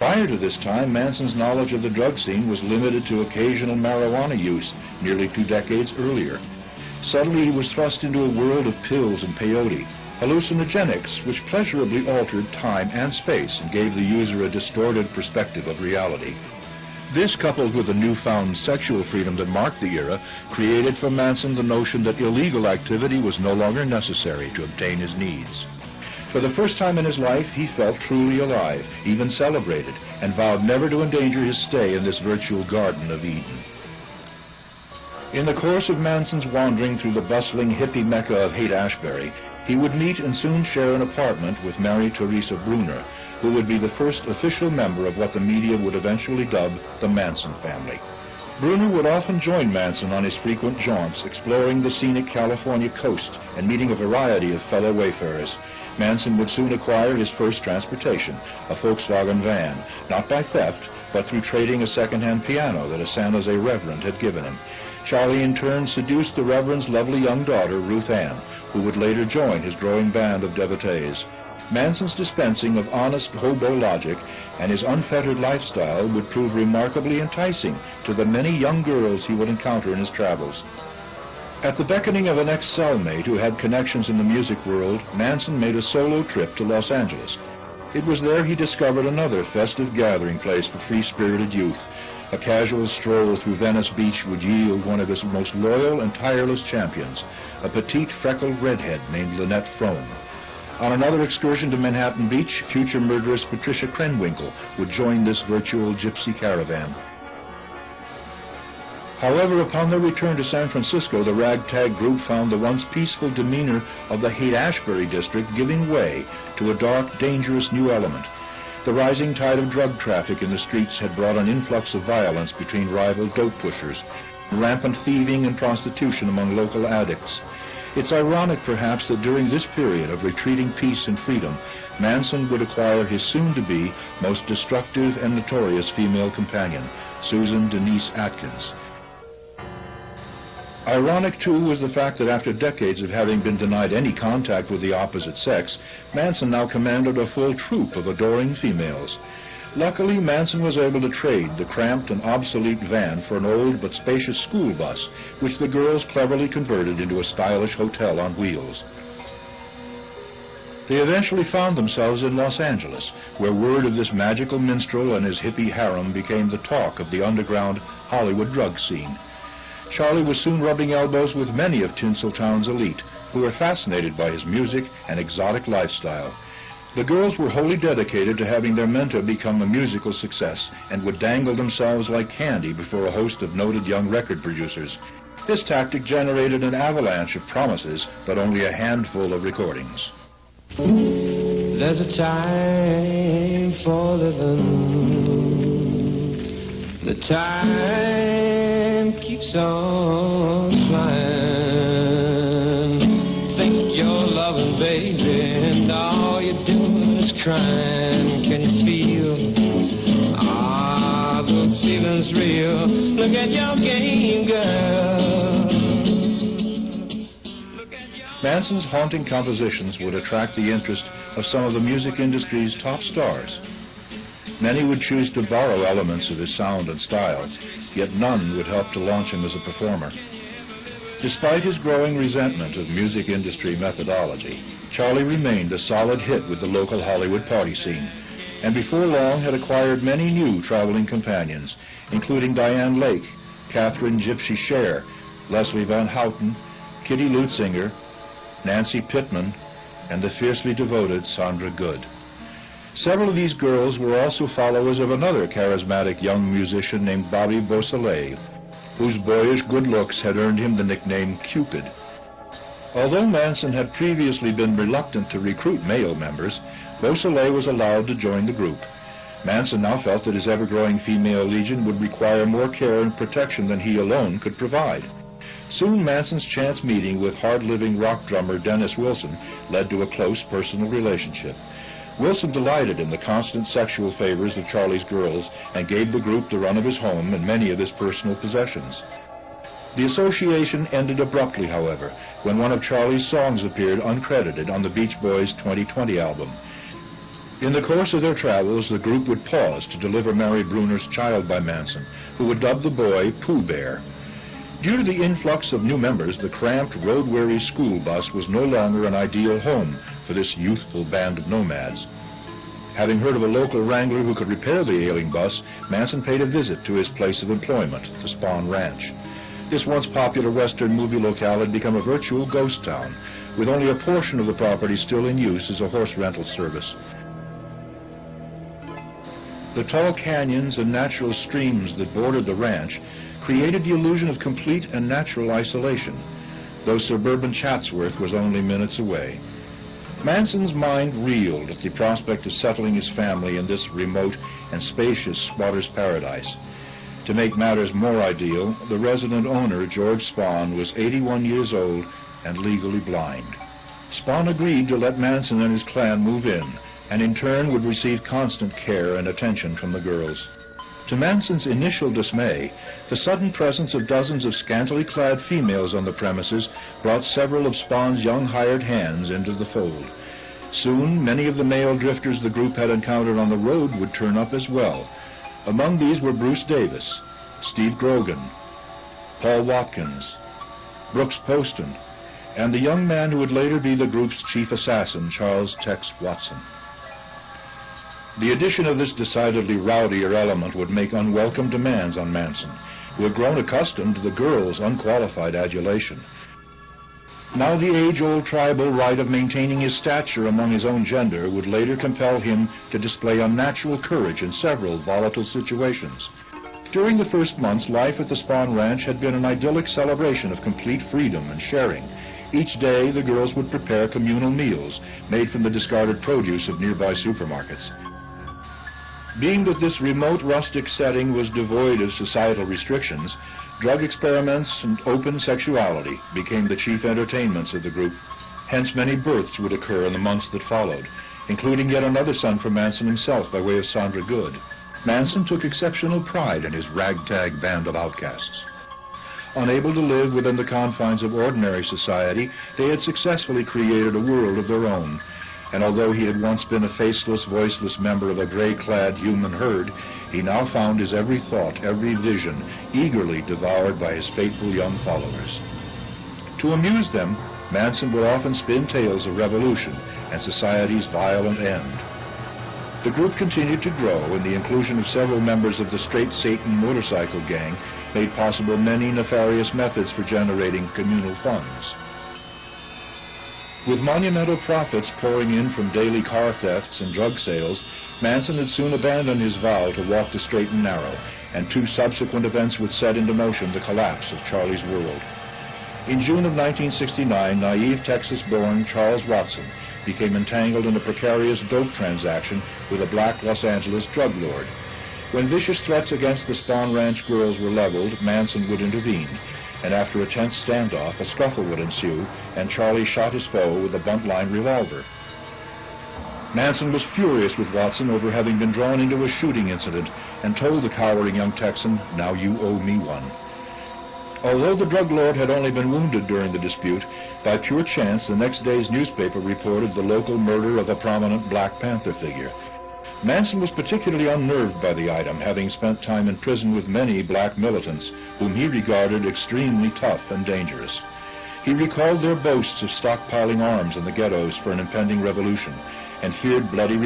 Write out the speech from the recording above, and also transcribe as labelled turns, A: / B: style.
A: Prior to this time, Manson's knowledge of the drug scene was limited to occasional marijuana use nearly 2 decades earlier. Suddenly, he was thrust into a world of pills and peyote, hallucinogenics which pleasurably altered time and space and gave the user a distorted perspective of reality. This, coupled with the newfound sexual freedom that marked the era, created for Manson the notion that illegal activity was no longer necessary to obtain his needs. For the first time in his life, he felt truly alive, even celebrated, and vowed never to endanger his stay in this virtual Garden of Eden. In the course of Manson's wandering through the bustling hippie mecca of Haight-Ashbury, he would meet and soon share an apartment with Mary Teresa Bruner, who would be the first official member of what the media would eventually dub the Manson family. Bruner would often join Manson on his frequent jaunts, exploring the scenic California coast and meeting a variety of fellow wayfarers. Manson would soon acquire his first transportation, a Volkswagen van, not by theft, but through trading a second-hand piano that a San Jose reverend had given him. Charlie in turn seduced the reverend's lovely young daughter, Ruth Ann, who would later join his growing band of devotees. Manson's dispensing of honest hobo logic and his unfettered lifestyle would prove remarkably enticing to the many young girls he would encounter in his travels. At the beckoning of an ex-cellmate who had connections in the music world, Manson made a solo trip to Los Angeles. It was there he discovered another festive gathering place for free-spirited youth. A casual stroll through Venice Beach would yield one of his most loyal and tireless champions, a petite, freckled redhead named Lynette Frome. On another excursion to Manhattan Beach, future murderess Patricia Krenwinkel would join this virtual gypsy caravan. However, upon their return to San Francisco, the ragtag group found the once peaceful demeanor of the Haight-Ashbury district giving way to a dark, dangerous new element. The rising tide of drug traffic in the streets had brought an influx of violence between rival dope pushers, rampant thieving and prostitution among local addicts. It's ironic, perhaps, that during this period of retreating peace and freedom, Manson would acquire his soon-to-be most destructive and notorious female companion, Susan Denise Atkins. Ironic, too, was the fact that after decades of having been denied any contact with the opposite sex, Manson now commanded a full troop of adoring females. Luckily, Manson was able to trade the cramped and obsolete van for an old but spacious school bus, which the girls cleverly converted into a stylish hotel on wheels. They eventually found themselves in Los Angeles, where word of this magical minstrel and his hippie harem became the talk of the underground Hollywood drug scene. Charlie was soon rubbing elbows with many of Tinseltown's elite, who were fascinated by his music and exotic lifestyle. The girls were wholly dedicated to having their mentor become a musical success and would dangle themselves like candy before a host of noted young record producers. This tactic generated an avalanche of promises, but only a handful of recordings.
B: There's a time for living. The time keeps on flying. Think you're loving, baby, and all you're doing is crying. Can you feel? The feeling's real. Look at your game, girl.
A: Manson's haunting compositions would attract the interest of some of the music industry's top stars. Many would choose to borrow elements of his sound and style, yet none would help to launch him as a performer. Despite his growing resentment of music industry methodology, Charlie remained a solid hit with the local Hollywood party scene, and before long had acquired many new traveling companions, including Diane Lake, Catherine Gypsy Scher, Leslie Van Houten, Kitty Lutzinger, Nancy Pittman, and the fiercely devoted Sandra Good. Several of these girls were also followers of another charismatic young musician named Bobby Beausoleil, whose boyish good looks had earned him the nickname Cupid. Although Manson had previously been reluctant to recruit male members, Beausoleil was allowed to join the group. Manson now felt that his ever-growing female legion would require more care and protection than he alone could provide. Soon Manson's chance meeting with hard-living rock drummer Dennis Wilson led to a close personal relationship. Wilson delighted in the constant sexual favors of Charlie's girls and gave the group the run of his home and many of his personal possessions. The association ended abruptly, however, when one of Charlie's songs appeared uncredited on the Beach Boys' 2020 album. In the course of their travels, the group would pause to deliver Mary Bruner's child by Manson, who would dub the boy Pooh Bear. Due to the influx of new members, the cramped, road-weary school bus was no longer an ideal home for this youthful band of nomads. Having heard of a local wrangler who could repair the ailing bus, Manson paid a visit to his place of employment, the Spahn Ranch. This once popular Western movie locale had become a virtual ghost town, with only a portion of the property still in use as a horse rental service. The tall canyons and natural streams that bordered the ranch created the illusion of complete and natural isolation, though suburban Chatsworth was only minutes away. Manson's mind reeled at the prospect of settling his family in this remote and spacious squatter's paradise. To make matters more ideal, the resident owner, George Spahn, was 81 years old and legally blind. Spahn agreed to let Manson and his clan move in, and in turn would receive constant care and attention from the girls. To Manson's initial dismay, the sudden presence of dozens of scantily clad females on the premises brought several of Spahn's young hired hands into the fold. Soon, many of the male drifters the group had encountered on the road would turn up as well. Among these were Bruce Davis, Steve Grogan, Paul Watkins, Brooks Poston, and the young man who would later be the group's chief assassin, Charles Tex Watson. The addition of this decidedly rowdier element would make unwelcome demands on Manson, who had grown accustomed to the girls' unqualified adulation. Now the age-old tribal right of maintaining his stature among his own gender would later compel him to display unnatural courage in several volatile situations. During the first months, life at the Spahn Ranch had been an idyllic celebration of complete freedom and sharing. Each day, the girls would prepare communal meals made from the discarded produce of nearby supermarkets. Being that this remote rustic setting was devoid of societal restrictions, drug experiments and open sexuality became the chief entertainments of the group. Hence many births would occur in the months that followed, including yet another son for Manson himself by way of Sandra Good. Manson took exceptional pride in his ragtag band of outcasts. Unable to live within the confines of ordinary society, they had successfully created a world of their own. And although he had once been a faceless, voiceless member of a gray-clad human herd, he now found his every thought, every vision, eagerly devoured by his faithful young followers. To amuse them, Manson would often spin tales of revolution and society's violent end. The group continued to grow, and the inclusion of several members of the Straight Satan motorcycle gang made possible many nefarious methods for generating communal funds. With monumental profits pouring in from daily car thefts and drug sales, Manson had soon abandoned his vow to walk the straight and narrow, and 2 subsequent events would set into motion the collapse of Charlie's world. In June of 1969, naive Texas-born Charles Watson became entangled in a precarious dope transaction with a black Los Angeles drug lord. When vicious threats against the Spahn Ranch girls were leveled, Manson would intervene, and after a tense standoff, a scuffle would ensue, and Charlie shot his foe with a bunt-line revolver. Manson was furious with Watson over having been drawn into a shooting incident and told the cowering young Texan, "Now you owe me one." Although the drug lord had only been wounded during the dispute, by pure chance the next day's newspaper reported the local murder of a prominent Black Panther figure. Manson was particularly unnerved by the item, having spent time in prison with many black militants, whom he regarded extremely tough and dangerous. He recalled their boasts of stockpiling arms in the ghettos for an impending revolution, and feared bloody